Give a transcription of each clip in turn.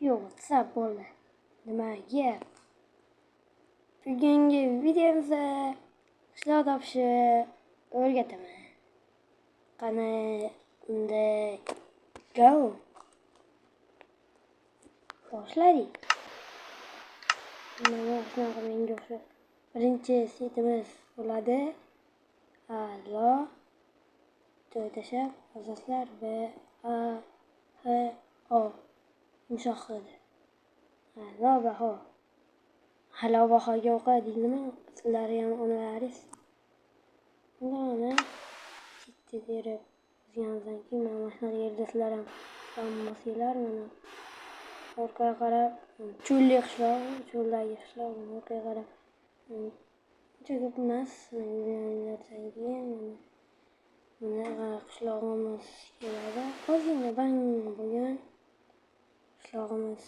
Yo'q, WhatsApp bo'ldi. Nimaga? Bugungi videomizda qishloq topishni o'rgataman. Qani, unda go. Boshladik. Mana shunaqa menga o'xshab. Birinchi setimiz bo'ladi. Alo. To'ytashab, asoslar B A H O. Yumshoq qildi. Alo baho. Alo bahoga o'qadingmi? Sizlar ham onalaringiz. Mana sitti terib yozgandan keyin mana shunaqa yerda sizlar ham bo'lsanglar mana orqaga qarab cho'lli qishloq, cho'ldagi qishloq orqaga qarab uncha ko'p emas. Mana qishlog'imiz keladi. Ozgina bang bo'lgan qishlog'imiz.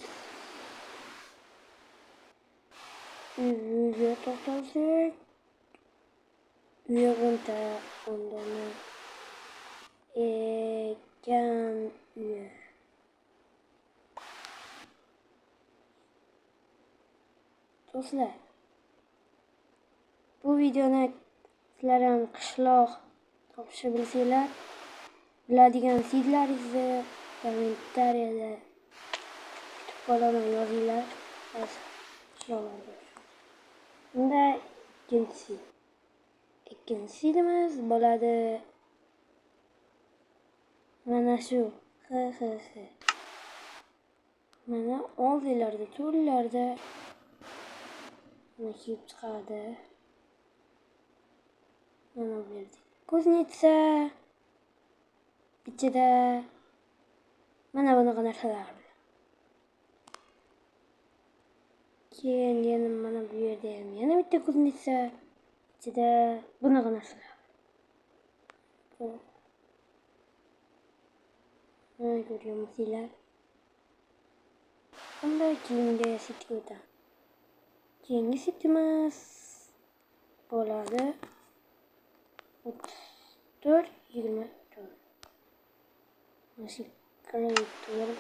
Uyga to'xtalsak, uyog'inta o'ndani ekan uyi. Do'stlar, bu videoni sizlar ham qishloq topishni bilsanglar, biladigan sizlaringizni kommentariyada kutib qolaman, yozinglar. Qishloqlarda. Bunda ikkinchi sidimiz bo'ladi. Mana shu mana oldinglarda, to'rlarda mana kelib chiqadi. Mana bu yerda kuznitsa ichida mana bunaqa narsalar. Keyin yana mana bu yerda ham yana bitta kuznitsa ichida bunaqa narsalar. Mana ko'ryapsizlar. Unda keyingi sitga o'tamiz. Keyingi sitimiz bo'ladi 34-24. Nasib qilib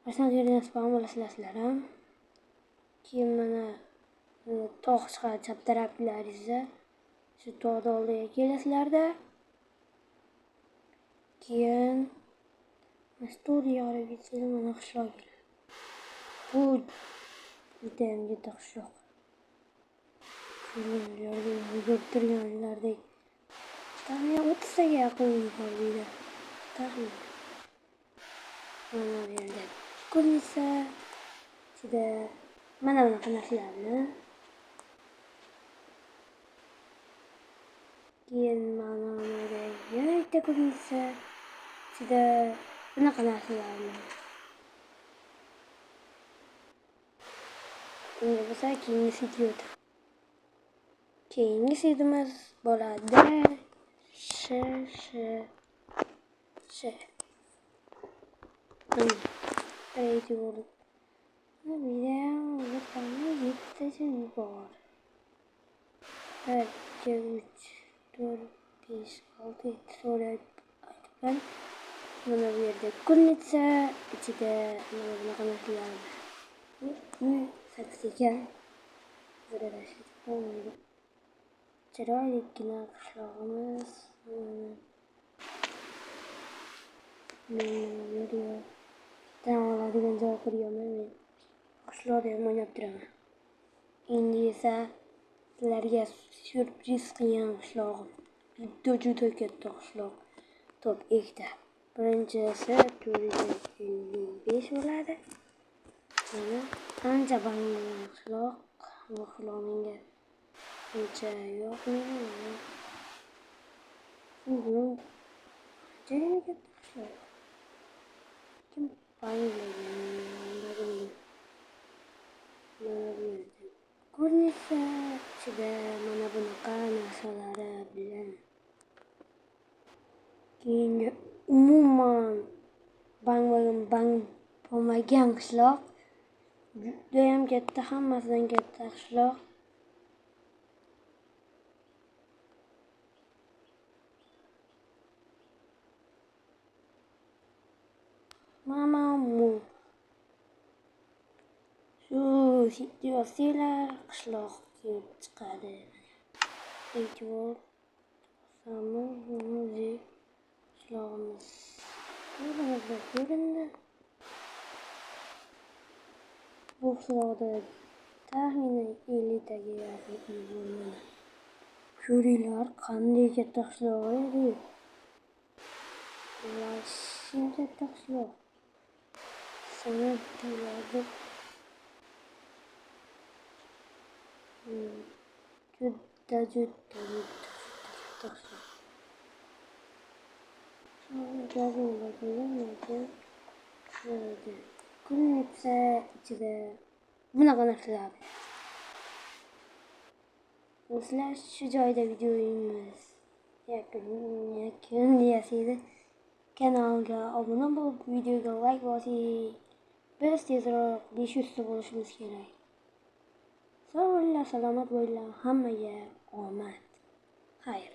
Aslida yerdan spam bo'lasizlar ham. Keyin mana tog' chiqadi chap taraflaringizda. Shu tog'ni oldiga kelasizlarda. Keyin Mastoriya olib ketsanglar mana qishloq keladi. Bu juda ham katta qishloq. Yurib turganlardek. Taxminan 30 taga yaqin uy bor uyda. Taxminan. Mana bu yerda kuznitsa ichida mana bunaqa narsalarni. Keyin mana bunga yana bitta kuznitsa ichida bunaqa narsalarni. Endi bo'lsa keyingi sitga o'tamiz. Keyingi sitimiz bo'ladi Ready bo'ldi. Video yettita bor. 1, 2, 3, 4, 5, 6, 7 so'rayapman. Mana bu yerda kuznitsa ichida mana bunaqa narsalar. Uy 8 ekan. Chiroylikkina qishlog'imiz. Tan oladigan joy qurganman men. Qishloqda ham o'ynab turaman. Endi esa sizlarga syurpriz qilgan qishlog'im. Juda katta qishloq. Top ikkita. Birinchisi 455 bo'ladi. Mana ancha bang bo'lgan qishloq. Bu qishloq menga uncha yoqmaydi. Judayam katta qishloq. Kim bang bo'lgan? Kuznitsa ichida mana bunaqa narsalari bilan. Keyingi umuman bang bo'lmagan qishloq. Judayam katta, hammasidan katta qishloq. Mamamu yozsanglar qishloq kelib chiqadi. E'tibor muzey qishlog'imiz ko'rindi. Bu qishloqda taxminan 50 taga yaqin uy bo'ladi. Ko'ringlar, qanday katta qishloq edi. Vashing katta qishloq. Sanab bo'ladi. Juda katta qishloq. Kun netsa ichida bunaqa narsalar. Do'stlar, shu joyda videomiz yakunlayapmiz. Kanalga obuna bo'lib, videoga like bosing. Biz tezroq 500 ta bo'lishimiz kerak. Sog' bo'linglar, salomat bo'linglar. Hammaga omad. Xayr.